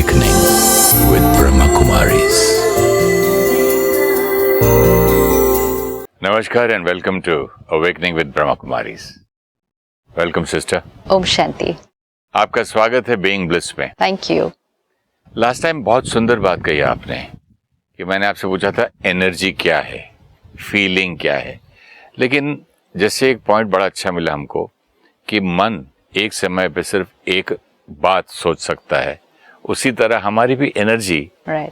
Awakening with Brahma Kumaris. Namaskar and welcome to Awakening with Brahma Kumaris. Welcome sister. Om Shanti. आपका स्वागत है being bliss में। Thank you. Last time बहुत सुंदर बात कही आपने कि मैंने आपसे पूछा था एनर्जी क्या है, फीलिंग क्या है, लेकिन जैसे एक पॉइंट बड़ा अच्छा मिला हमको कि मन एक समय पे सिर्फ एक बात सोच सकता है, उसी तरह हमारी भी एनर्जी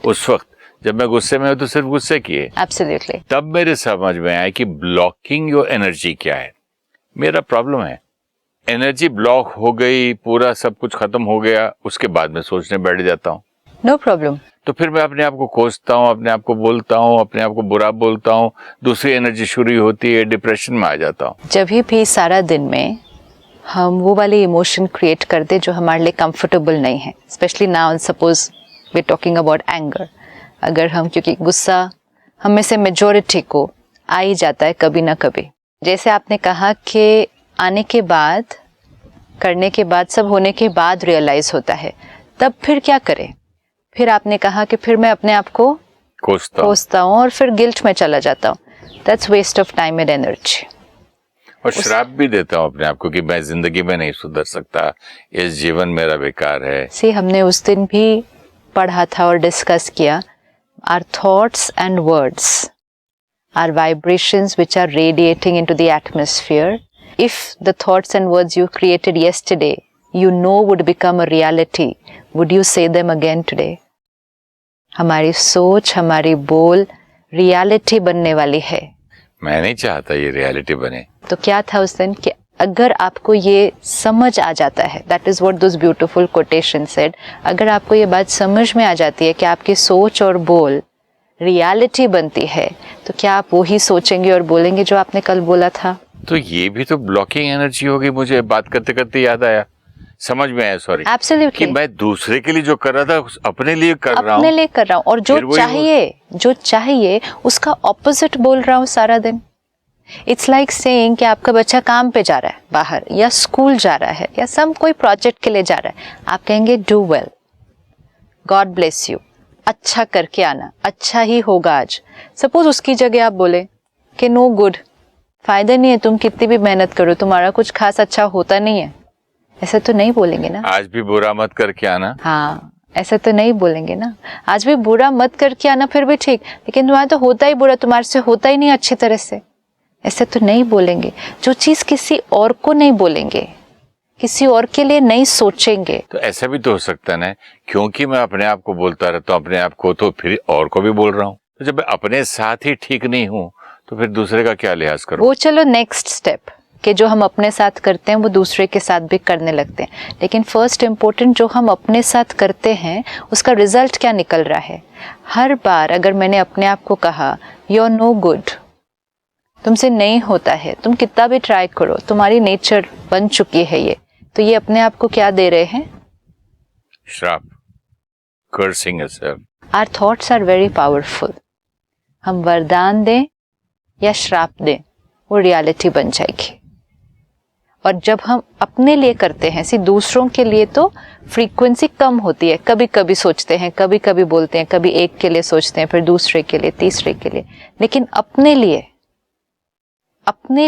उस वक्त जब मैं गुस्से में हूं तो सिर्फ गुस्से की है। एब्सोल्युटली। तब मेरे समझ में आया कि ब्लॉकिंग योर एनर्जी क्या है। मेरा प्रॉब्लम है एनर्जी ब्लॉक हो गई, पूरा सब कुछ खत्म हो गया, उसके बाद में सोचने बैठ जाता हूँ। No problem. तो फिर मैं अपने आप को कोसता हूँ, अपने आप को बोलता हूँ, अपने आप को बुरा बोलता हूँ, दूसरी एनर्जी शुरू होती है, डिप्रेशन में आ जाता हूँ। जब भी सारा दिन में हम वो वाले इमोशन क्रिएट करते जो हमारे लिए कंफर्टेबल नहीं है, specially now suppose we talking about anger. अगर हम, क्योंकि गुस्सा हम में से मेजॉरिटी को आ ही जाता है कभी ना कभी। जैसे आपने कहा कि आने के बाद, करने के बाद, सब होने के बाद रियलाइज होता है, तब फिर क्या करें? फिर आपने कहा कि फिर मैं अपने आप को कोसता हूँ और फिर गिल्ट में चला जाता हूँ। That's waste of time and energy. और श्राप भी देता हूँ अपने आप को कि मैं जिंदगी में नहीं सुधर सकता, इस जीवन मेरा बेकार है। हमने उस दिन भी पढ़ा था और डिस्कस किया, our thoughts and words are vibrations which are radiating into the atmosphere. If the thoughts and words you created yesterday you know would become a reality, would you say them again today? हमारी सोच, हमारी बोल reality बनने वाली है। मैं नहीं चाहता ये रियलिटी बने। तो क्या था उस दिन कि अगर आपको ये समझ आ जाता है, that is what those beautiful quotation said, अगर आपको ये बात समझ में आ जाती है कि आपकी सोच और बोल रियलिटी बनती है, तो क्या आप वही सोचेंगे और बोलेंगे जो आपने कल बोला था? तो ये भी तो ब्लॉकिंग एनर्जी होगी। मुझे बात करते करते याद आया, समझ में आया, सॉरी, एब्सोल्युटली, कि मैं दूसरे के लिए जो कर रहा था अपने लिए कर रहा हूँ, अपने लिए कर रहा हूँ, और जो चाहिए उसका ऑपोजिट बोल रहा हूँ सारा दिन। इट्स लाइक सेइंग कि आपका बच्चा काम पे जा रहा है बाहर, या स्कूल जा रहा है, या सम कोई प्रोजेक्ट के लिए जा रहा है, आप कहेंगे do well, God bless you, अच्छा करके आना, अच्छा ही होगा आज। सपोज उसकी जगह आप बोले कि नो गुड, फायदा नहीं है, तुम कितनी भी मेहनत करो तुम्हारा कुछ खास अच्छा होता नहीं है, ऐसा तो नहीं बोलेंगे ना। आज भी बुरा मत करके आना। हाँ, ऐसा तो नहीं बोलेंगे ना। आज भी बुरा मत करके आना, फिर भी ठीक, लेकिन तुम्हारा तो होता ही बुरा, तुम्हारे से होता ही नहीं अच्छी तरह से, ऐसा तो नहीं बोलेंगे। जो चीज किसी और को नहीं बोलेंगे, किसी और के लिए नहीं सोचेंगे। तो ऐसा भी तो हो सकता है ना, क्योंकि मैं अपने आप को बोलता रहता हूँ अपने आप को, तो फिर और को भी बोल रहा हूँ। तो जब मैं अपने साथ ही ठीक नहीं हूँ तो फिर दूसरे का क्या लिहाज करूँ? वो चलो नेक्स्ट स्टेप, कि जो हम अपने साथ करते हैं वो दूसरे के साथ भी करने लगते हैं, लेकिन फर्स्ट इम्पोर्टेंट जो हम अपने साथ करते हैं उसका रिजल्ट क्या निकल रहा है। हर बार अगर मैंने अपने आप को कहा यू आर नो गुड, तुमसे नहीं होता है, तुम कितना भी ट्राई करो, तुम्हारी नेचर बन चुकी है ये, तो ये अपने आप को क्या दे रहे हैं? श्राप, cursing yourself. Our thoughts are very powerful. हम वरदान दें या श्राप दें, वो रियलिटी बन जाएगी। और जब हम अपने लिए करते हैं, दूसरों के लिए तो फ्रीक्वेंसी कम होती है, कभी कभी सोचते हैं, कभी कभी बोलते हैं, कभी एक के लिए सोचते हैं, फिर दूसरे के लिए, तीसरे के लिए, लेकिन अपने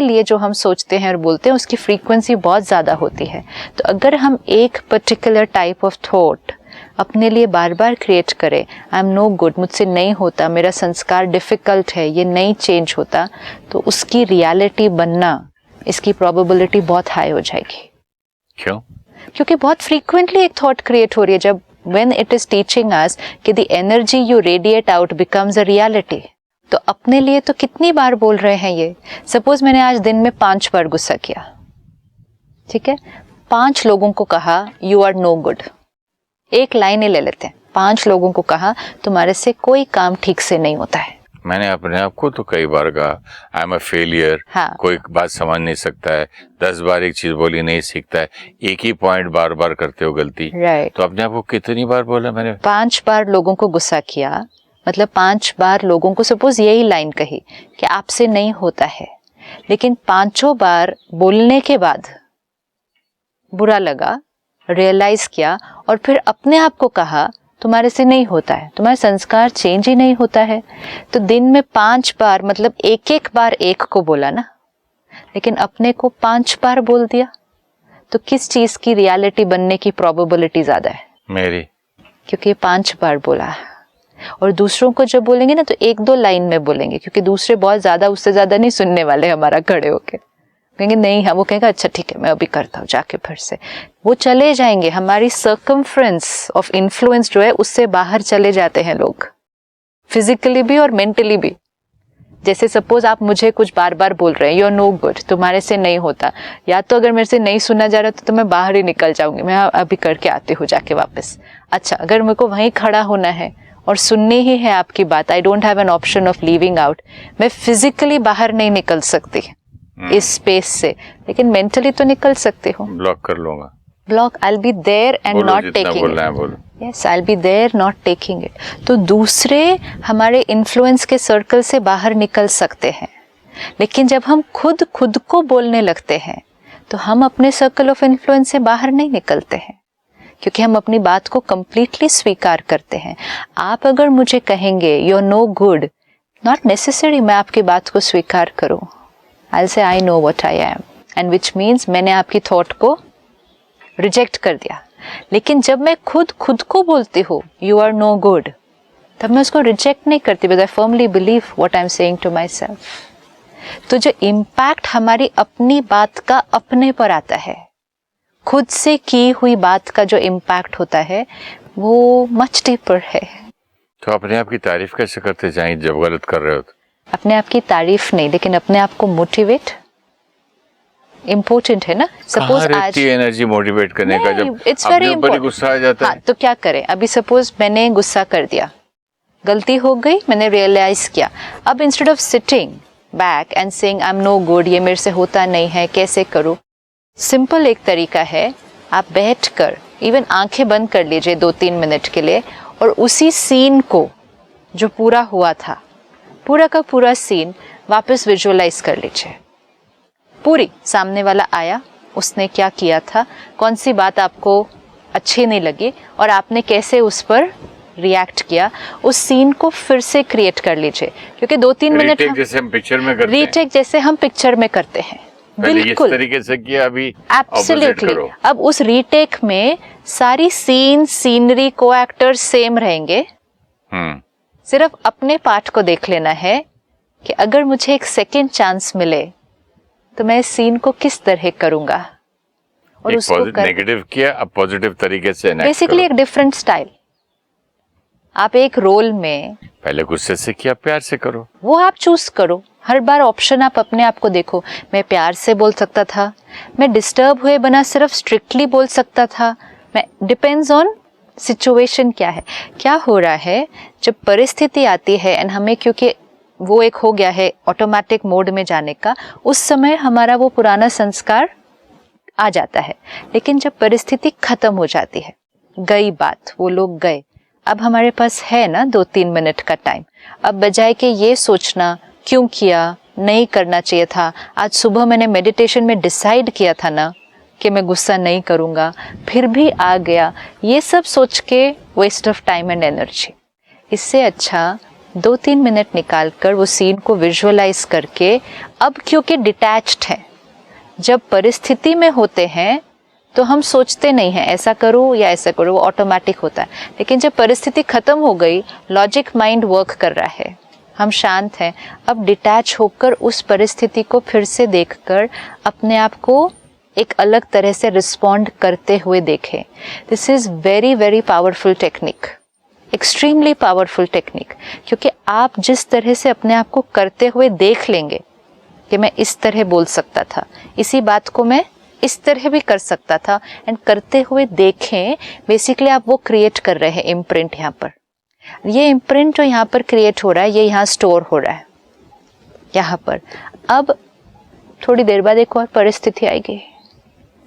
लिए जो हम सोचते हैं और बोलते हैं उसकी फ्रीक्वेंसी बहुत ज्यादा होती है। तो अगर हम एक पर्टिकुलर टाइप ऑफ थॉट अपने लिए बार बार क्रिएट करें, आई एम नो गुड, मुझसे नहीं होता, मेरा संस्कार डिफिकल्ट है, ये नहीं चेंज होता, तो उसकी रियलिटी बनना, इसकी प्रोबेबिलिटी बहुत हाई हो जाएगी। क्यों? क्योंकि बहुत फ्रीक्वेंटली एक थॉट क्रिएट हो रही है। जब when it is teaching us कि the energy you radiate out becomes a reality, तो अपने लिए तो कितनी बार बोल रहे हैं ये। सपोज मैंने आज दिन में 5 बार गुस्सा किया, ठीक है, 5 लोगों को कहा यू आर नो गुड, एक लाइन ही ले लेते हैं, 5 लोगों को कहा तुम्हारे से कोई काम ठीक से नहीं होता है। मैंने अपने आप को तो कई बार कहा आई एम अ फेलियर, कोई बात समझ नहीं सकता है, 10 बार एक चीज बोली नहीं सीखता है, एक ही पॉइंट बार बार करते हो गलती, राइट। तो अपने आप को कितनी बार बोला मैंने? 5 बार लोगों को गुस्सा किया, मतलब 5 बार लोगों को सपोज यही लाइन कही कि आपसे नहीं होता है, लेकिन 5 बार बोलने के बाद बुरा लगा, रियलाइज किया और फिर अपने आप को कहा तुम्हारे से नहीं होता है, तुम्हारा संस्कार चेंज ही नहीं होता है। तो दिन में 5 बार, मतलब एक बार एक को बोला ना, लेकिन अपने को 5 बार बोल दिया, तो किस चीज की रियलिटी बनने की प्रोबेबिलिटी ज्यादा है? मेरी, क्योंकि 5 बार बोला है। और दूसरों को जब बोलेंगे ना तो 1-2 लाइन में बोलेंगे, क्योंकि दूसरे बहुत ज्यादा, उससे ज्यादा नहीं सुनने वाले हमारा खड़े होके, कहेंगे नहीं, हाँ, वो कहेगा अच्छा ठीक है मैं अभी करता हूँ जाके, फिर से वो चले जाएंगे। हमारी सर्कमफ्रेंस ऑफ इन्फ्लुएंस जो है उससे बाहर चले जाते हैं लोग, फिजिकली भी और मेंटली भी। जैसे सपोज आप मुझे कुछ बार बार बोल रहे हैं, यू आर नो गुड, तुम्हारे से नहीं होता, या तो अगर मेरे से नहीं सुना जा रहा तो मैं बाहर ही निकल जाऊंगी, मैं अभी करके आती हूँ जाके वापस। अच्छा, अगर मेरे को वहीं खड़ा होना है और सुननी ही है आपकी बात, I don't have an option of leaving out, मैं फिजिकली बाहर नहीं निकल सकती इस स्पेस से, लेकिन मेंटली तो निकल सकती हूँ। ब्लॉक कर लूंगा, block, I will be there and not taking it. Yes, I will be there not taking it. तो दूसरे हमारे इन्फ्लुएंस के सर्कल से बाहर निकल सकते हैं, लेकिन जब हम खुद को बोलने लगते हैं तो हम अपने सर्कल ऑफ इन्फ्लुएंस से बाहर नहीं निकलते हैं, क्योंकि हम अपनी बात को कंप्लीटली स्वीकार करते हैं। आप अगर मुझे कहेंगे you are no good, not necessary मैं आपकी बात को स्वीकार करूं। I'll say I know what I am, and which means मैंने आपकी थॉट को रिजेक्ट कर दिया। लेकिन जब मैं खुद को बोलती हूँ you are no good, तब मैं उसको रिजेक्ट नहीं करती, because I firmly believe what I'm saying to myself। तो जो इम्पैक्ट हमारी अपनी बात का अपने पर आता है, खुद से की हुई बात का जो इम्पैक्ट होता है वो मच डीपर है। तो अपने आप की तारीफ कैसे करते जाएं जब गलत कर रहे हो? अपने आप की तारीफ नहीं, लेकिन अपने आप को मोटिवेट इम्पोर्टेंट है ना। सपोज आज एनर्जी मोटिवेट करने का, जब इट्स वेरी इम्पोर्टेंट, गुस्सा आ जाता है तो क्या करें? अभी सपोज मैंने गुस्सा कर दिया, गलती हो गई, मैंने रियलाइज किया। अब instead of sitting back and saying I am no good, ये मेरे से होता नहीं है, कैसे करूं, सिंपल एक तरीका है, आप बैठकर इवन आंखें बंद कर लीजिए 2-3 मिनट के लिए, और उसी सीन को जो पूरा हुआ था, पूरा का पूरा सीन वापस विजुअलाइज कर लीजिए। पूरी सामने वाला आया, उसने क्या किया था, कौन सी बात आपको अच्छी नहीं लगी और आपने कैसे उस पर रिएक्ट किया, उस सीन को फिर से क्रिएट कर लीजिए। क्योंकि 2-3 मिनट जैसे हम पिक्चर में करते हैं, रीटेक जैसे हम पिक्चर में करते हैं, बिल्कुल इस तरीके से किया, अभी एब्सोल्युटली। अब उस रीटेक में सारी सीनरी को एक्टर्स सेम रहेंगे, सिर्फ अपने पार्ट को देख लेना है कि अगर मुझे एक सेकेंड चांस मिले तो मैं इस सीन को किस तरह करूंगा, और उसको नेगेटिव किया, अब पॉजिटिव तरीके से बेसिकली एक डिफरेंट स्टाइल। आप एक रोल में पहले गुस्से से किया, प्यार से करो, वो आप चूज करो। हर बार ऑप्शन आप अपने आप को देखो, मैं प्यार से बोल सकता था, मैं डिस्टर्ब हुए बना सिर्फ स्ट्रिक्टली बोल सकता था, मैं डिपेंड्स ऑन सिचुएशन क्या है, क्या हो रहा है। जब परिस्थिति आती है एंड हमें, क्योंकि वो एक हो गया है ऑटोमेटिक मोड में जाने का, उस समय हमारा वो पुराना संस्कार आ जाता है। लेकिन जब परिस्थिति खत्म हो जाती है, गई बात, वो लोग गए, अब हमारे पास है ना 2-3 मिनट का टाइम। अब बजाय के ये सोचना क्यों किया, नहीं करना चाहिए था, आज सुबह मैंने मेडिटेशन में डिसाइड किया था ना कि मैं गुस्सा नहीं करूंगा, फिर भी आ गया, ये सब सोच के waste of time and energy. इससे अच्छा 2-3 मिनट निकाल कर वो सीन को विजुअलाइज करके, अब क्योंकि डिटैच्ड है, जब परिस्थिति में होते हैं तो हम सोचते नहीं हैं ऐसा करूँ या ऐसा करूँ, वो ऑटोमेटिक होता है। लेकिन जब परिस्थिति खत्म हो गई, लॉजिक माइंड वर्क कर रहा है, हम शांत हैं, अब डिटैच होकर उस परिस्थिति को फिर से देखकर अपने आप को एक अलग तरह से रिस्पॉन्ड करते हुए देखें। This is very very powerful technique, extremely powerful technique, क्योंकि आप जिस तरह से अपने आप को करते हुए देख लेंगे कि मैं इस तरह बोल सकता था, इसी बात को मैं इस तरह भी कर सकता था, एंड करते हुए देखें, बेसिकली आप वो क्रिएट कर रहे हैं इम्प्रिंट। यहाँ पर ये इम्प्रिंट जो यहाँ पर क्रिएट हो रहा है, ये यहाँ स्टोर हो रहा है यहाँ पर। अब थोड़ी देर बाद एक और परिस्थिति आएगी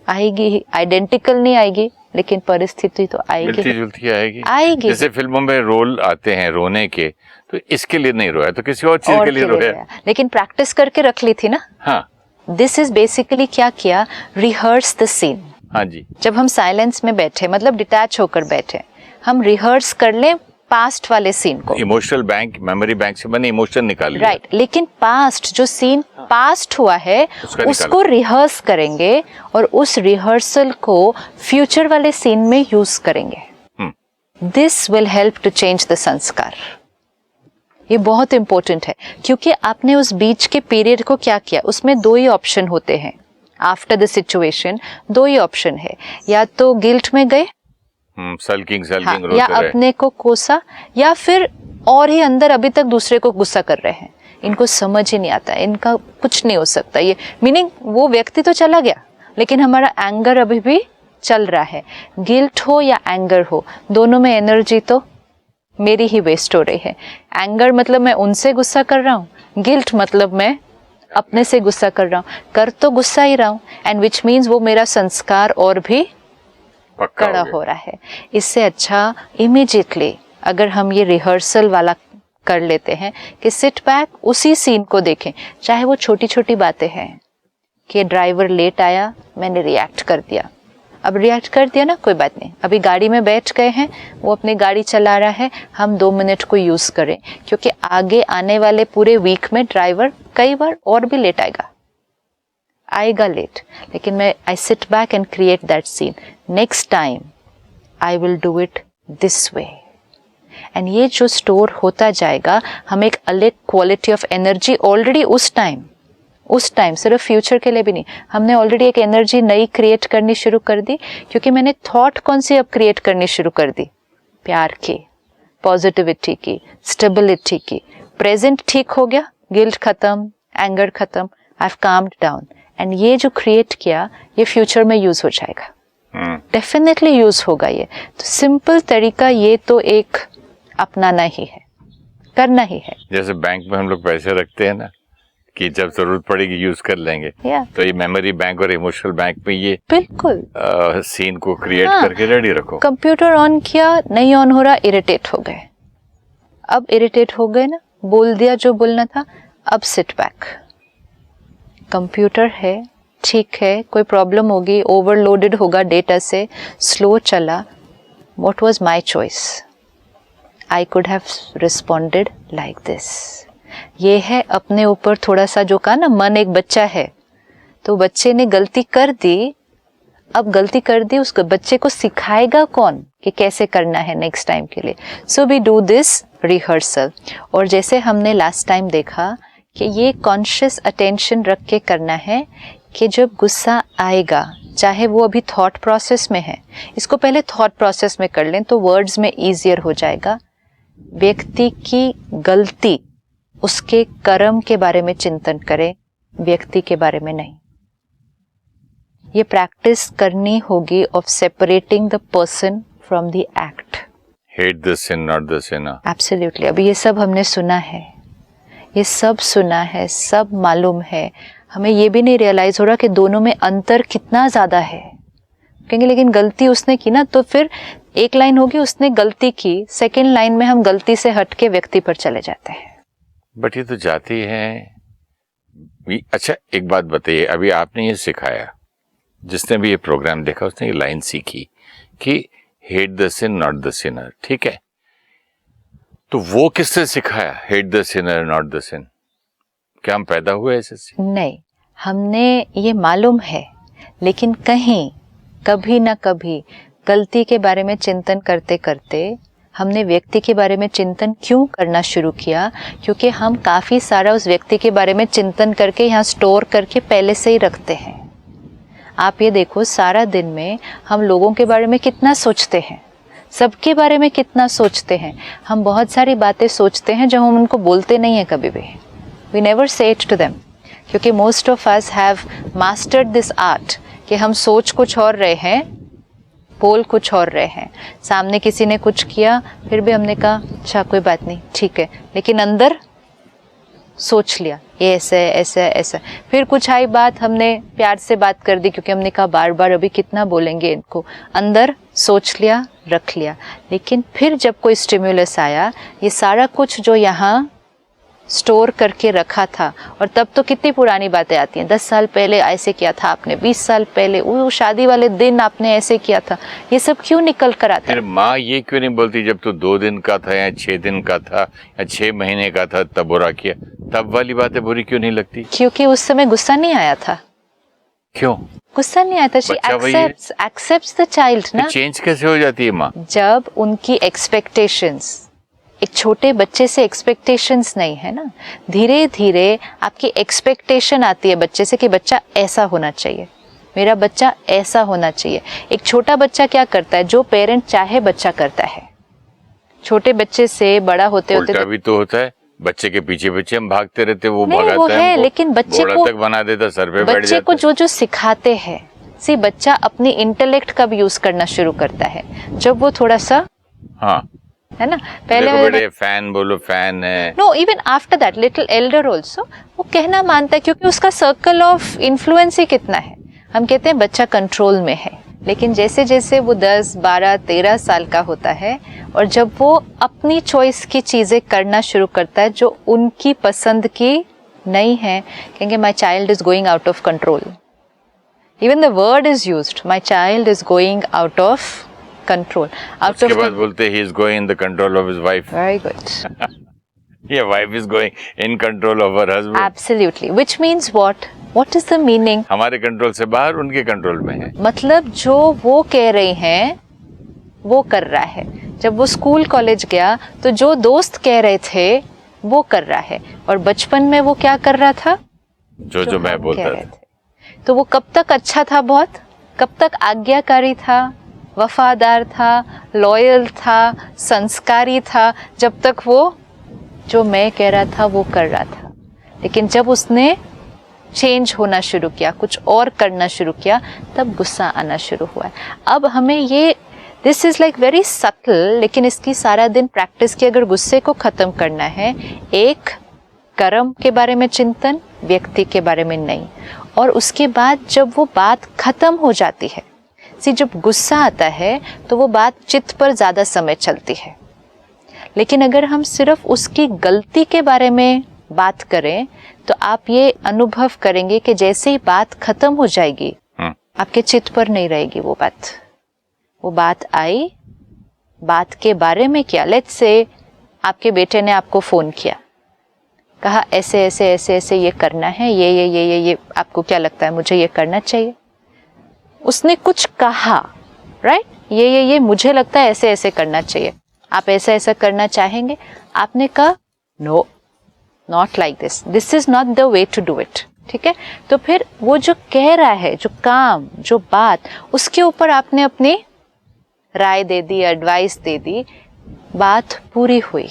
ही, आइडेंटिकल नहीं आएगी, लेकिन परिस्थिति तो आएगी, मिलती जुलती आएगी। जैसे फिल्मों में रोल आते हैं रोने के, तो इसके लिए नहीं रोया तो किसी और चीज के लिए रोया, लेकिन प्रैक्टिस करके रख ली थी ना। हाँ, दिस इज बेसिकली क्या किया, रिहर्स द सीन। हाँ जी। जब हम साइलेंस में बैठे, मतलब डिटैच होकर बैठे, हम रिहर्स कर लें पास्ट वाले सीन को, इमोशनल बैंक, मेमोरी बैंक से मैंने इमोशन निकाल लिया। राइट, लेकिन पास्ट जो सीन पास्ट हुआ है उसको रिहर्स करेंगे और उस रिहर्सल को फ्यूचर वाले सीन में यूज करेंगे। This will help to change the sanskar. ये बहुत इंपॉर्टेंट है, क्योंकि आपने उस बीच के पीरियड को क्या किया, उसमें दो ही ऑप्शन होते हैं आफ्टर द सिचुएशन, दो ही ऑप्शन है, या तो गिल्ट में गए, सल्किंग हाँ, या अपने को कोसा, या फिर और ही अंदर अभी तक दूसरे को गुस्सा कर रहे हैं। इनको समझ ही नहीं आता, इनका कुछ नहीं हो सकता। ये मीनिंग वो व्यक्ति तो चला गया, लेकिन हमारा एंगर अभी भी चल रहा है। गिल्ट हो या एंगर हो, दोनों में एनर्जी तो मेरी ही वेस्ट हो रही है। एंगर मतलब मैं उनसे गुस्सा कर रहा हूँ, गिल्ट मतलब मैं अपने से गुस्सा कर रहा हूँ। कर तो गुस्सा ही रहा हूँ, एंड विच मीन्स वो मेरा संस्कार और भी कड़ा हो रहा है। इससे अच्छा इमीडिएटली अगर हम ये रिहर्सल वाला कर लेते हैं कि सिट बैक, उसी सीन को देखें, चाहे वो छोटी छोटी बातें हैं कि ड्राइवर लेट आया, मैंने रिएक्ट कर दिया। अब रिएक्ट कर दिया ना, कोई बात नहीं, अभी गाड़ी में बैठ गए हैं, वो अपनी गाड़ी चला रहा है, हम 2 मिनट को यूज करें, क्योंकि आगे आने वाले पूरे वीक में ड्राइवर कई बार और भी लेट आएगा लेट, लेकिन मैं I sit back and create that scene, next time I will do it this way. And ये जो स्टोर होता जाएगा, हम एक अलग क्वालिटी ऑफ एनर्जी ऑलरेडी उस टाइम सिर्फ फ्यूचर के लिए भी नहीं, हमने ऑलरेडी एक एनर्जी नई क्रिएट करनी शुरू कर दी, क्योंकि मैंने थॉट कौन सी अब क्रिएट करनी शुरू कर दी, प्यार की, पॉजिटिविटी की, स्टेबिलिटी की। प्रेजेंट ठीक हो गया, गिल्ट खत्म, एंगर खत्म, I have calmed down, and ये जो क्रिएट किया ये फ्यूचर में यूज हो जाएगा, डेफिनेटली यूज होगा। ये तो सिंपल तरीका, ये तो एक अपनाना ही है, करना ही है। जैसे बैंक में हम लोग पैसे रखते हैं ना, कि जब जरूरत पड़ेगी यूज कर लेंगे, तो ये मेमोरी बैंक और इमोशनल बैंक में ये बिल्कुल सीन को क्रिएट करके रेडी रखो। कंप्यूटर ऑन किया, नहीं ऑन हो रहा, इरिटेट हो गए। अब इरिटेट हो गए ना, बोल दिया जो बोलना था, अब सिट बैक, कंप्यूटर है, ठीक है, कोई प्रॉब्लम होगी, ओवरलोडेड होगा डेटा से, स्लो चला, what was my choice, I could have responded like this. ये है अपने ऊपर थोड़ा सा, जो कहा ना, मन एक बच्चा है, तो बच्चे ने गलती कर दी, अब गलती कर दी, उस बच्चे को सिखाएगा कौन कि कैसे करना है नेक्स्ट टाइम के लिए। So we do this rehearsal. और जैसे हमने लास्ट टाइम देखा कि ये कॉन्शियस अटेंशन रख के करना है कि जब गुस्सा आएगा, चाहे वो अभी थॉट प्रोसेस में है, इसको पहले थॉट प्रोसेस में कर लें तो वर्ड्स में ईजियर हो जाएगा। व्यक्ति की गलती, उसके कर्म के बारे में चिंतन करें, व्यक्ति के बारे में नहीं। ये प्रैक्टिस करनी होगी of separating the person from the act. Hate the sin not the sinner. Absolutely. अभी ये सब हमने सुना है, ये सब सुना है, सब मालूम है, हमें ये भी नहीं रियलाइज हो रहा कि दोनों में अंतर कितना ज्यादा है। कहेंगे लेकिन गलती उसने की ना, तो फिर एक लाइन होगी उसने गलती की, सेकेंड लाइन में हम गलती से हट के व्यक्ति पर चले जाते हैं। बट ये तो जाती है। अच्छा एक बात बताइए, अभी आपने ये सिखाया, जिसने भी ये प्रोग्राम देखा उसने ये लाइन सीखी कि hate the sin not the sinner, ठीक है, तो वो किससे सिखाया hate the sinner not the sin? क्या हम पैदा हुए ऐसे से? नहीं, हमने ये मालूम है, लेकिन कहीं कभी ना कभी गलती के बारे में चिंतन करते करते हमने व्यक्ति के बारे में चिंतन क्यों करना शुरू किया? क्योंकि हम काफ़ी सारा उस व्यक्ति के बारे में चिंतन करके यहाँ स्टोर करके पहले से ही रखते हैं। आप ये देखो, सारा दिन में हम लोगों के बारे में कितना सोचते हैं, सबके बारे में कितना सोचते हैं। हम बहुत सारी बातें सोचते हैं जो हम उनको बोलते नहीं हैं कभी भी। We never say it to them, क्योंकि most of us have mastered this art कि हम सोच कुछ और रहे हैं, बोल कुछ और रहे हैं। सामने किसी ने कुछ किया, फिर भी हमने कहा अच्छा कोई बात नहीं, ठीक है, लेकिन अंदर सोच लिया ये ऐसा है, ऐसा है, ऐसा। फिर कुछ आई बात, हमने प्यार से बात कर दी क्योंकि हमने कहा बार बार अभी कितना बोलेंगे इनको, अंदर सोच लिया, रख लिया। लेकिन फिर जब कोई स्टिम्युलस आया, ये सारा कुछ जो यहाँ स्टोर करके रखा था, और तब तो कितनी पुरानी बातें आती हैं, 10 साल पहले ऐसे किया था आपने, 20 साल पहले वो शादी वाले दिन आपने ऐसे किया था, ये सब क्यों निकल कर आता फिर है? माँ ये क्यों नहीं बोलती जब तो 2 दिन का था या 6 दिन का था या 6 महीने का था तब बुरा किया, तब वाली बातें बुरी क्यों नहीं लगती? क्योंकि उस समय गुस्सा नहीं आया था। क्यों? गुस्सा नहीं आया था, शी बच्चा वही है। एक्सेप्ट्स द चाइल्ड ना। चेंज कैसे हो जाती है माँ? जब उनकी एक्सपेक्टेशंस, एक छोटे बच्चे से एक्सपेक्टेशंस नहीं है ना, धीरे धीरे आपकी एक्सपेक्टेशन आती है बच्चे से कि बच्चा ऐसा होना चाहिए, मेरा बच्चा ऐसा होना चाहिए। एक छोटा बच्चा क्या करता है, जो पेरेंट चाहे बच्चा करता है। छोटे बच्चे से बड़ा होते होते उल्टा भी तो होता है, बच्चे के पीछे पीछे हम भागते रहते, वो नहीं, भगाता वो है है, हमको, लेकिन बच्चे घोड़ा को तक बना देता, सर पे बैठ बच्चे जाता को है। जो सिखाते हैं, बच्चा अपनी इंटेलेक्ट का भी यूज करना शुरू करता है जब वो थोड़ा सा, हाँ, है ना। पहले देखो बेटे फैन बोलो, फैन है। No, even after that little elder also वो कहना मानता है, क्योंकि उसका सर्कल ऑफ इन्फ्लुएंस ही कितना है। हम कहते हैं बच्चा कंट्रोल में है, लेकिन जैसे जैसे वो 10, 12, 13 साल का होता है और जब वो अपनी चॉइस की चीजें करना शुरू करता है जो उनकी पसंद की नहीं है, कहेंगे my child is going out of control. Even the word is used, my child is going out of control. उसके बाद बोलते ही is going in the control of his wife. Very good. या wife is going in control of her husband. Absolutely, which means what is the meaning? हमारे control से बाहर उनके control में है। मतलब जो वो कह रही हैं वो कर रहा है। जब वो स्कूल कॉलेज गया तो जो दोस्त कह रहे थे वो कर रहा है, और बचपन में वो क्या कर रहा था? जो मैं हम बोलता कह रहे था। थे। तो वो कब तक अच्छा था, बहुत कब तक आज्ञाकारी था, वफादार था, लॉयल था, संस्कारी था, जब तक वो जो मैं कह रहा था वो कर रहा था। लेकिन जब उसने चेंज होना शुरू किया, कुछ और करना शुरू किया, तब गुस्सा आना शुरू हुआ है। अब हमें ये this is like very subtle, लेकिन इसकी सारा दिन प्रैक्टिस की। अगर गुस्से को खत्म करना है, एक कर्म के बारे में चिंतन, व्यक्ति के बारे में नहीं, और उसके बाद जब वो बात खत्म हो जाती है, जब गुस्सा आता है तो वो बात चित्त पर ज्यादा समय चलती है। लेकिन अगर हम सिर्फ उसकी गलती के बारे में बात करें तो आप ये अनुभव करेंगे कि जैसे ही बात खत्म हो जाएगी आपके चित्त पर नहीं रहेगी वो बात। वो बात आई, बात के बारे में क्या, लेट्स से आपके बेटे ने आपको फोन किया, कहा ऐसे ऐसे ऐसे ऐसे ये करना है, ये आपको क्या लगता है, मुझे ये करना चाहिए। उसने कुछ कहा, राइट, ये मुझे लगता है ऐसे ऐसे करना चाहिए, आप ऐसा ऐसा करना चाहेंगे? आपने कहा no, not like this, this is not the way to do it. ठीक है, तो फिर वो जो कह रहा है, जो काम, जो बात, उसके ऊपर आपने अपनी राय दे दी, एडवाइस दे दी, बात पूरी हुई।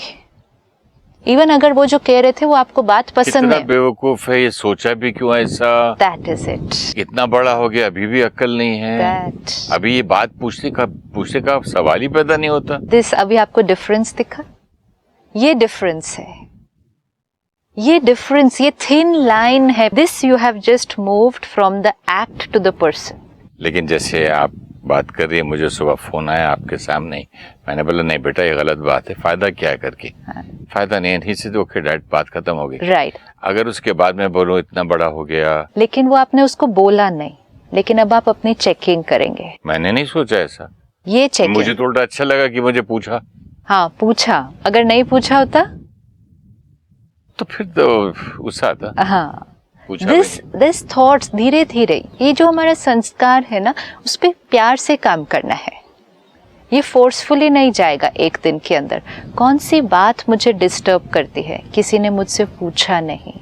इवन अगर वो जो कह रहे थे वो आपको बात पसंद है। बेवकूफ है, ये सोचा भी क्यों ऐसा? That is it. इतना बड़ा हो गया अभी भी अक्ल नहीं है। That. अभी ये बात पूछने का सवाल ही पैदा नहीं होता। दिस, अभी आपको डिफरेंस दिखा? ये डिफरेंस है, ये डिफरेंस, ये थिन लाइन है। This you have just moved from the act to the person. लेकिन जैसे आप बात कर रही है, मुझे सुबह फोन आया आपके सामने, मैंने बोला नहीं बेटा ये गलत बात है, फायदा क्या है करके? फायदा नहीं है, से तो ओके डैड, बात खत्म हो गई। राइट। अगर उसके बाद में बोलूं इतना बड़ा हो गया, लेकिन वो आपने उसको बोला नहीं, लेकिन अब आप अपनी चेकिंग करेंगे। मैंने नहीं सोचा ऐसा, ये चेकिंग मुझे तो उल्टा अच्छा लगा कि मुझे पूछा। हाँ, पूछा, अगर नहीं पूछा होता तो फिर तो गुस्सा आता। हाँ, पूछा भी नहीं। दिस थॉट्स, धीरे धीरे ये जो हमारा संस्कार है ना, उस पर प्यार से काम करना है। ये फोर्सफुली नहीं जाएगा एक दिन के अंदर। कौन सी बात मुझे डिस्टर्ब करती है, किसी ने मुझसे पूछा नहीं,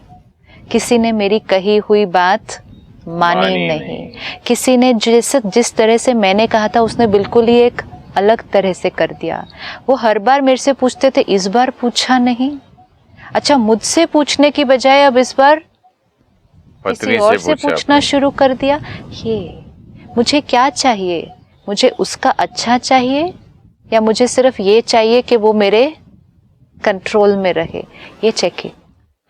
किसी ने मेरी कही हुई बात मानी नहीं, किसी ने जिस तरह से मैंने कहा था उसने बिल्कुल ही एक अलग तरह से कर दिया। वो हर बार मेरे से पूछते थे, इस बार पूछा नहीं। अच्छा, मुझसे पूछने की बजाय अब इस बार किसी और से पूछना शुरू कर दिया। ये मुझे क्या चाहिए, मुझे उसका अच्छा चाहिए या मुझे सिर्फ ये चाहिए कि वो मेरे कंट्रोल में रहे? ये चेकिंग।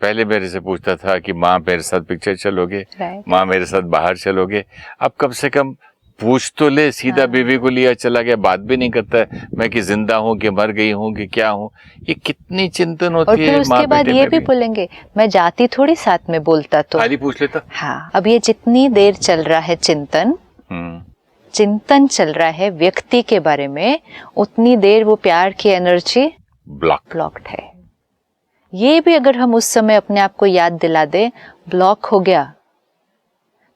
पहले मेरे से पूछता था कि माँ मेरे साथ पिक्चर चलोगे, Right. माँ मेरे साथ बाहर चलोगे। अब कम से कम पूछ तो ले, सीधा बीवी को लिया चला गया, बात भी नहीं करता है मैं कि जिंदा हूँ कि मर गई हूँ कि क्या हूँ। ये कितनी चिंतन और होती फिर है माँ उसके बाद बेटे ये में भी बोलेंगे मैं जाती थोड़ी साथ में बोलता तो। खाली पूछ लेता। हाँ, अब ये जितनी देर चल रहा है चिंतन चल रहा है व्यक्ति के बारे में, उतनी देर वो प्यार की एनर्जी ब्लॉक्ड है। ये भी अगर हम उस समय अपने आप को याद दिला दे, ब्लॉक हो गया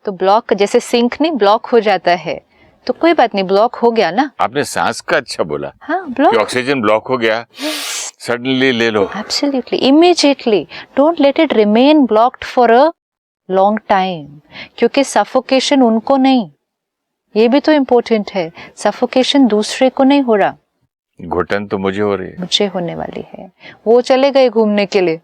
तो ब्लॉक जैसे सिंक नहीं ब्लॉक हो जाता है, तो कोई बात नहीं, ब्लॉक हो गया ना। आपने सांस का अच्छा बोला। हाँ, ब्लॉक, ऑक्सीजन ब्लॉक हो गया, सडनली ले लो। Absolutely, immediately. Don't let it remain blocked for a long time, क्योंकि सफोकेशन उनको नहीं, ये भी तो इम्पोर्टेंट है, सफोकेशन दूसरे को नहीं हो रहा, घुटन तो मुझे हो रही है, मुझे होने वाली है। वो चले गए घूमने के लिए,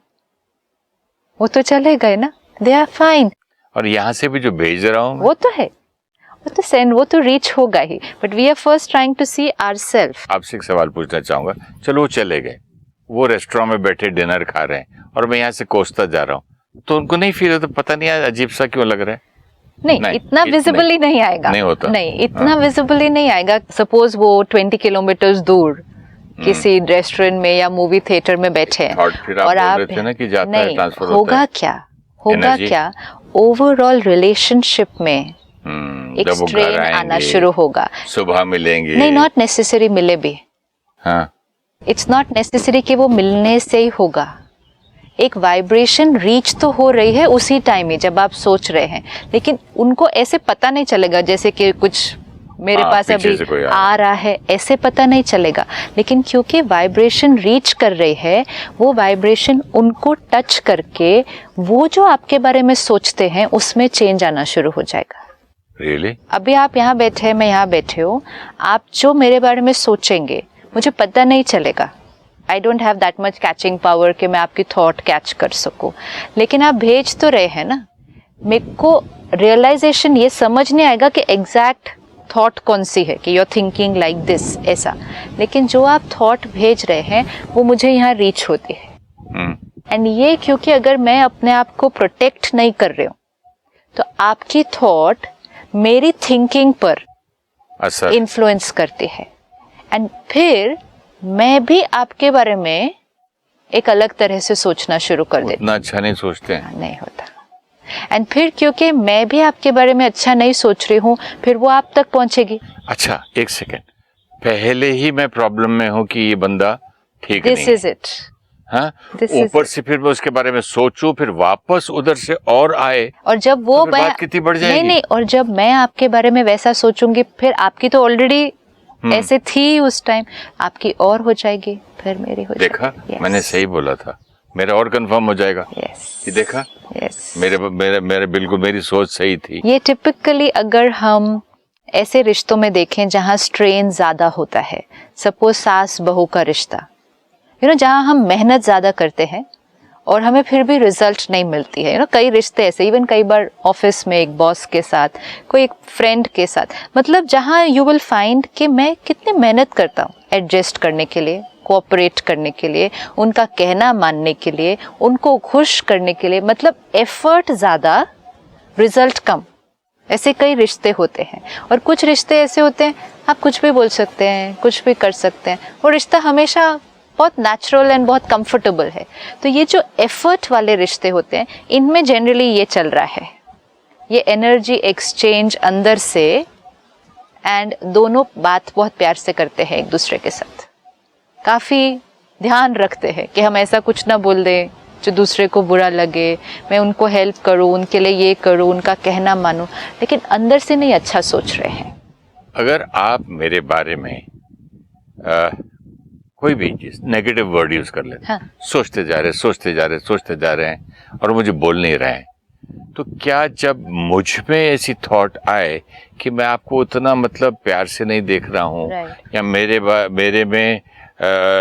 वो तो चले गए ना, दे आर फाइन। और यहाँ से भी जो भेज रहा हूँ वो तो है, वो तो सेंड, वो तो रीच होगा ही, but we are first trying to see ourself. आपसे एक सवाल पूछना चाहूंगा। चलो वो चले गए, वो रेस्टोरेंट में बैठे डिनर खा रहे हैं और मैं यहाँ से कोसता जा रहा हूँ, तो उनको नहीं फील होता, पता नहीं अजीब सा क्यों लग रहा है? नहीं, इतना विजिबली नहीं आएगा, नहीं होता, नहीं इतना विजिबली नहीं आएगा। सपोज वो 20 किलोमीटर दूर किसी रेस्टोरेंट में या मूवी थिएटर में बैठे हैं और आप नहीं, होगा क्या ओवरऑल रिलेशनशिप में एक स्ट्रेन आना शुरू होगा। सुबह मिलेंगे, नहीं, नॉट नेसेसरी मिले भी, हाँ, इट्स नॉट नेसेसरी कि वो मिलने से ही होगा। एक वाइब्रेशन रीच तो हो रही है उसी टाइम ही जब आप सोच रहे हैं, लेकिन उनको ऐसे पता नहीं चलेगा जैसे कि कुछ मेरे पास अभी आ रहा है, ऐसे पता नहीं चलेगा। लेकिन क्योंकि वाइब्रेशन रीच कर रही है, वो वाइब्रेशन उनको टच करके वो जो आपके बारे में सोचते हैं उसमें चेंज आना शुरू हो जाएगा। Really? अभी आप यहाँ बैठे हैं, मैं यहाँ बैठे हूँ, आप जो मेरे बारे में सोचेंगे मुझे पता नहीं चलेगा। I don't have that much catching power कि मैं आपकी थॉट कैच कर सकूं, लेकिन आप भेज तो रहे हैं ना। मेरे को रियलाइजेशन ये समझ नहीं आएगा कि एग्जैक्ट थॉट कौन सी है, कि you are thinking like this, ऐसा, लेकिन जो आप थॉट भेज रहे हैं वो मुझे यहाँ रीच होती है। एंड ये क्योंकि अगर मैं अपने आप को प्रोटेक्ट नहीं कर रही हूँ तो आपकी थॉट मेरी थिंकिंग पर इन्फ्लुएंस करती है, एंड फिर मैं भी आपके बारे में एक अलग तरह से सोचना शुरू कर देती हूँ। उतना अच्छा नहीं सोचते हैं, नहीं होता। एंड फिर क्योंकि मैं भी आपके बारे में अच्छा नहीं सोच रही हूँ, फिर वो आप तक पहुंचेगी। अच्छा, एक सेकेंड, पहले ही मैं प्रॉब्लम में हूँ कि ये बंदा ठीक नहीं है। This is it. हाँ, ऊपर से फिर मैं उसके बारे में सोचूं, फिर वापस उधर से और आए, और जब वो तो बात कितनी बढ़ जाएगी। नहीं, और जब मैं आपके बारे में वैसा सोचूंगी, फिर आपकी तो ऑलरेडी ऐसे थी उस टाइम, आपकी और हो जाएगी, फिर मेरी हो जाएगी। देखा, मैंने सही बोला था, मेरा और कंफर्म हो जाएगा। यस, देखा, मेरे बिल्कुल मेरी सोच सही थी। ये टिपिकली अगर हम ऐसे रिश्तों में देखें जहाँ स्ट्रेन ज्यादा होता है, सपोज सास बहू का रिश्ता, जहाँ हम मेहनत ज्यादा करते हैं और हमें फिर भी रिजल्ट नहीं मिलती है, कई रिश्ते ऐसे, इवन कई बार ऑफिस में एक बॉस के साथ, कोई एक फ्रेंड के साथ, मतलब जहाँ यू विल फाइंड कि मैं कितनी मेहनत करता हूँ एडजस्ट करने के लिए, कोऑपरेट करने के लिए, उनका कहना मानने के लिए, उनको खुश करने के लिए, मतलब एफर्ट ज़्यादा, रिजल्ट कम। ऐसे कई रिश्ते होते हैं। और कुछ रिश्ते ऐसे होते हैं आप कुछ भी बोल सकते हैं, कुछ भी कर सकते हैं, वो रिश्ता हमेशा बहुत नेचुरल एंड बहुत कंफर्टेबल है। तो ये जो एफर्ट वाले रिश्ते होते हैं, इनमें जनरली ये चल रहा है, ये एनर्जी एक्सचेंज अंदर से, एंड दोनों बात बहुत प्यार से करते हैं एक दूसरे के साथ, काफ़ी ध्यान रखते हैं कि हम ऐसा कुछ ना बोल दें जो दूसरे को बुरा लगे, मैं उनको हेल्प करूं, उनके लिए ये करूं, उनका कहना मानूं, लेकिन अंदर से नहीं अच्छा सोच रहे हैं। अगर आप मेरे बारे में कोई भी चीज नेगेटिव वर्ड यूज कर लेते, हाँ। सोचते जा रहे हैं और मुझे बोल नहीं रहे हैं, तो क्या जब मुझ में ऐसी थॉट आए कि मैं आपको उतना मतलब प्यार से नहीं देख रहा हूँ, या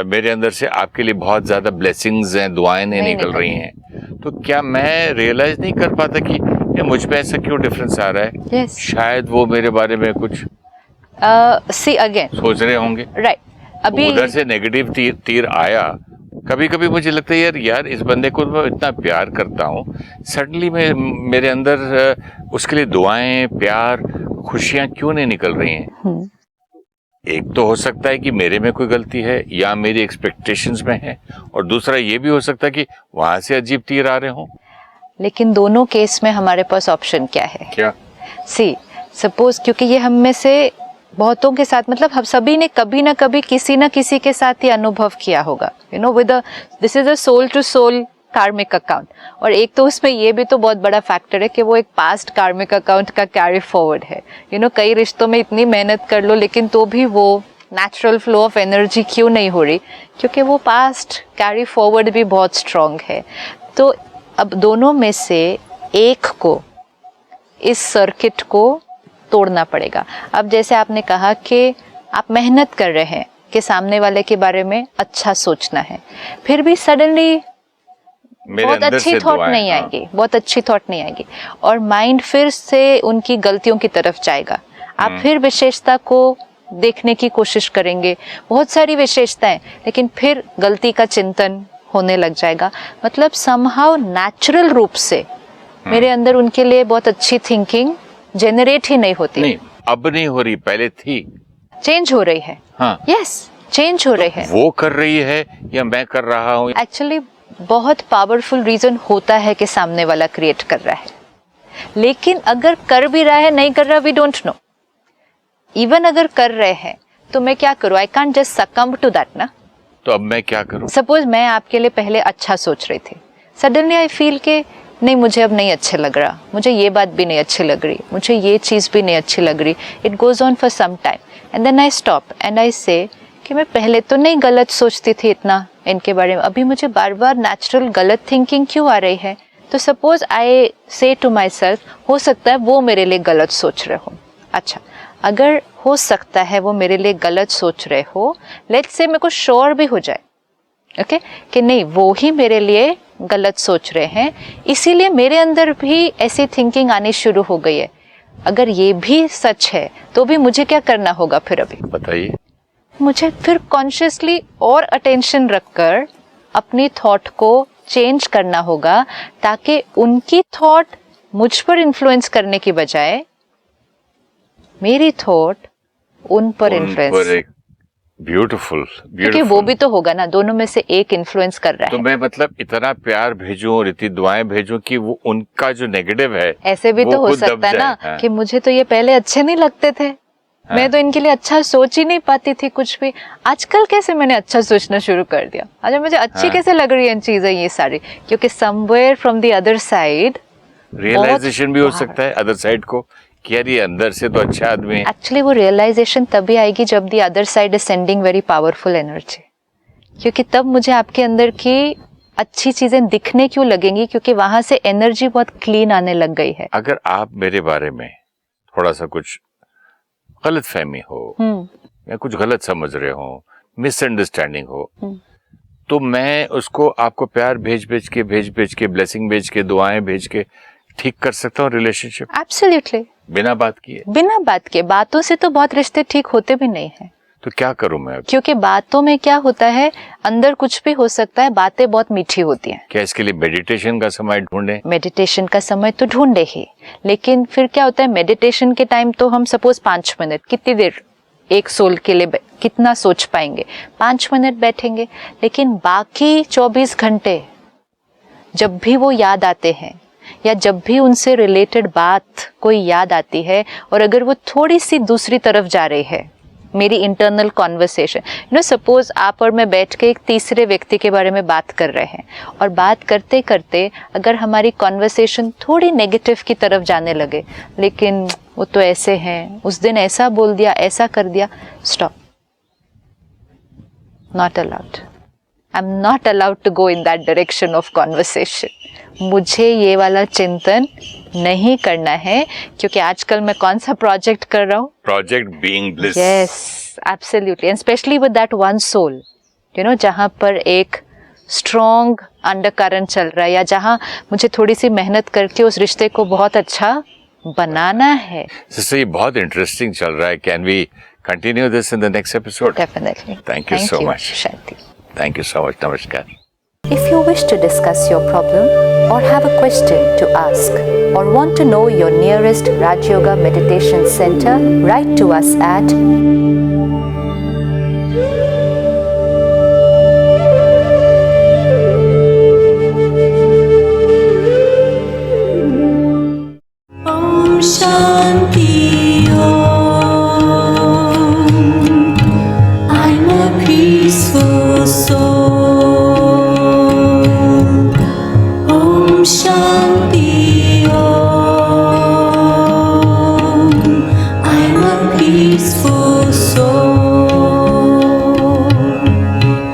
मेरे अंदर से आपके लिए बहुत ज्यादा ब्लेसिंग्स हैं, दुआएं नहीं निकल रही हैं, तो क्या मैं रियलाइज नहीं कर पाता कि ये मुझ पे ऐसा क्यों डिफरेंस आ रहा है? yes. शायद वो मेरे बारे में कुछ सी अगेन सोच रहे होंगे, राइट। अभी उधर से नेगेटिव तीर आया। कभी कभी मुझे लगता है यार इस बंदे को मैं इतना प्यार करता हूँ, सडनली मेरे अंदर उसके लिए दुआएं, प्यार खुशियां क्यों नहीं निकल रही हैं? एक तो हो सकता है कि मेरे में कोई गलती है या मेरी एक्सपेक्टेशंस में है, और दूसरा ये भी हो सकता है कि वहां से अजीब तीर आ रहे हों। लेकिन दोनों केस में हमारे पास ऑप्शन क्या है? क्या? सी सपोज, क्योंकि ये हम में से बहुतों के साथ, मतलब हम सभी ने कभी ना कभी किसी ना किसी के साथ ये अनुभव किया होगा, you know, with this is a soul to soul karmic account. और एक तो उसमें ये भी तो बहुत बड़ा फैक्टर है कि वो एक पास्ट कार्मिक अकाउंट का कैरी फॉरवर्ड है। यू नो, कई रिश्तों में इतनी मेहनत कर लो लेकिन तो भी वो नेचुरल फ्लो ऑफ एनर्जी क्यों नहीं हो रही? क्योंकि वो पास्ट कैरी फॉरवर्ड भी बहुत स्ट्रांग है। तो अब दोनों में से एक को, इस सर्किट को तोड़ना पड़ेगा। अब जैसे आपने कहा कि आप मेहनत कर रहे हैं कि सामने वाले के बारे में अच्छा सोचना है, फिर भी सडनली बहुत अच्छी थॉट नहीं आएगी, बहुत अच्छी थॉट नहीं आएगी, और माइंड फिर से उनकी गलतियों की तरफ जाएगा। आप फिर विशेषता को देखने की कोशिश करेंगे, बहुत सारी विशेषताएं, लेकिन फिर गलती का चिंतन होने लग जाएगा। मतलब समहाउ नेचुरल रूप से मेरे अंदर उनके लिए बहुत अच्छी थिंकिंग जनरेट ही नहीं होती। नहीं, अब नहीं हो रही, पहले थी। चेंज हो रही है। हाँ, यस, चेंज हो रही है। वो कर रही है या मैं कर रहा हूँ? एक्चुअली बहुत पावरफुल रीजन होता है कि सामने वाला क्रिएट कर रहा है, लेकिन अगर कर भी रहा है नहीं कर रहा, वी डोंट नो। इवन अगर कर रहे हैं तो मैं क्या करूँ? I can't just succumb to that ना। तो अब मैं क्या करूँ? सपोज मैं आपके लिए पहले अच्छा सोच रही थी, सडनली आई फील के नहीं, मुझे अब नहीं अच्छा लग रहा, मुझे ये बात भी नहीं अच्छी लग रही, मुझे ये चीज़ भी नहीं अच्छी लग रही। It goes on for some time and then I stop and I say कि मैं पहले तो नहीं गलत सोचती थी इतना इनके बारे में, अभी मुझे बार बार नेचुरल गलत थिंकिंग क्यों आ रही है? तो सपोज आई से टू माई सेल्फ, हो सकता है वो मेरे लिए गलत सोच रहे हो। अच्छा, अगर हो सकता है वो मेरे लिए गलत सोच रहे हो, लेट्स से मेरे को श्योर भी हो जाए ओके कि नहीं वो ही मेरे लिए गलत सोच रहे हैं, इसीलिए मेरे अंदर भी ऐसी थिंकिंग आनी शुरू हो गई है। अगर ये भी सच है तो भी मुझे क्या करना होगा फिर? अभी बताइए। मुझे फिर कॉन्शियसली और अटेंशन रखकर अपनी थॉट को चेंज करना होगा, ताकि उनकी थॉट मुझ पर इन्फ्लुएंस करने की बजाय मेरी थॉट उन पर इन्फ्लुएंस। ब्यूटीफुल, क्योंकि वो भी तो होगा ना, दोनों में से एक इन्फ्लुएंस कर रहा है। तो मैं मतलब इतना प्यार भेजूं और इतनी दुआएं भेजूं कि वो उनका जो नेगेटिव है, ऐसे भी तो हो सकता है ना। हाँ। कि मुझे तो ये पहले अच्छे नहीं लगते थे। हाँ। मैं तो इनके लिए अच्छा सोच ही नहीं पाती थी कुछ भी, आजकल कैसे मैंने अच्छा सोचना शुरू कर दिया, अच्छा मुझे अच्छी कैसे लग रही है चीजें ये सारी, क्योंकि somewhere from the other side realisation भी हो सकता है अदर साइड को कि यार ये अंदर से तो अच्छा आदमी है। एक्चुअली वो रियलाइजेशन तभी आएगी जब the other side is sending very powerful energy, क्योंकि तब मुझे आपके अंदर की अच्छी चीजें दिखने क्यों लगेंगी, क्योंकि वहां से एनर्जी बहुत क्लीन आने लग गई है। अगर आप मेरे बारे में थोड़ा सा कुछ गलत फहमी हो या कुछ गलत समझ रहे हो, मिसअंडरस्टैंडिंग हो, तो मैं उसको आपको प्यार भेज भेज के ब्लेसिंग भेज के दुआएं भेज के ठीक कर सकता हूँ रिलेशनशिप? एब्सोल्युटली, बिना बात किए। बिना बात के, बातों से तो बहुत रिश्ते ठीक होते भी नहीं है। तो क्या करूं मैं? क्योंकि बातों में क्या होता है, अंदर कुछ भी हो सकता है, बातें बहुत मीठी होती हैं। क्या इसके लिए मेडिटेशन का समय ढूंढे? मेडिटेशन का समय तो ढूंढे ही, लेकिन फिर क्या होता है, मेडिटेशन के टाइम तो हम सपोज 5 मिनट, कितनी देर एक सोल के लिए कितना सोच पाएंगे? 5 मिनट बैठेंगे, लेकिन बाकी 24 घंटे जब भी वो याद आते हैं या जब भी उनसे रिलेटेड बात कोई याद आती है, और अगर वो थोड़ी सी दूसरी तरफ जा रही है, मेरी internal conversation, you know, suppose आप और मैं बैठ के एक तीसरे व्यक्ति के बारे में बात कर रहे हैं, और बात करते करते अगर हमारी कॉन्वर्सेशन थोड़ी नेगेटिव की तरफ जाने लगे, लेकिन वो तो ऐसे हैं, उस दिन ऐसा बोल दिया, ऐसा कर दिया, stop, not allowed, I am not allowed to go in that direction of conversation. मुझे ये वाला चिंतन नहीं करना है, क्योंकि आजकल मैं कौन सा प्रोजेक्ट कर रहा हूँ? Project being bliss. Yes, absolutely, and specially with that one soul, you know, जहाँ पर एक स्ट्रॉन्ग अंडरकरंट चल रहा है, या जहाँ मुझे थोड़ी सी मेहनत करके उस रिश्ते को बहुत अच्छा बनाना है। सिस्टर, ये बहुत इंटरेस्टिंग चल रहा है। Can we continue this in the next episode? Definitely. Thank you so much. शांति। Thank you so much. नमस्कार। If you wish to discuss your problem or have a question to ask or want to know your nearest Raj Yoga Meditation Center, write to us at Om Shanti Om. I'm a peaceful soul. Om Shanti Om. I'm a peaceful soul.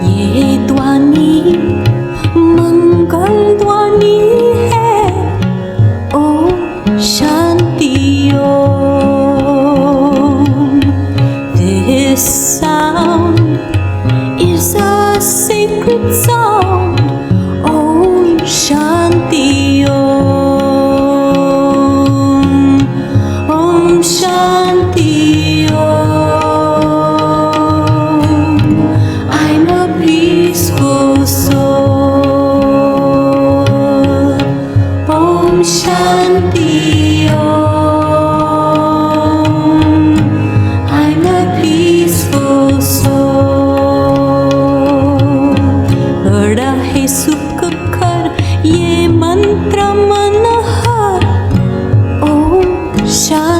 ये ध्वनि मंगल ध्वनि है. Om Shanti Om. This sound is a sacred sound. Om Shanti Om. Om Shanti Om. I'm a peaceful soul. Om Shanti Om. I'm a peaceful soul. बड़ा है सुख कर ये मंत्र मनहर. Om Shanti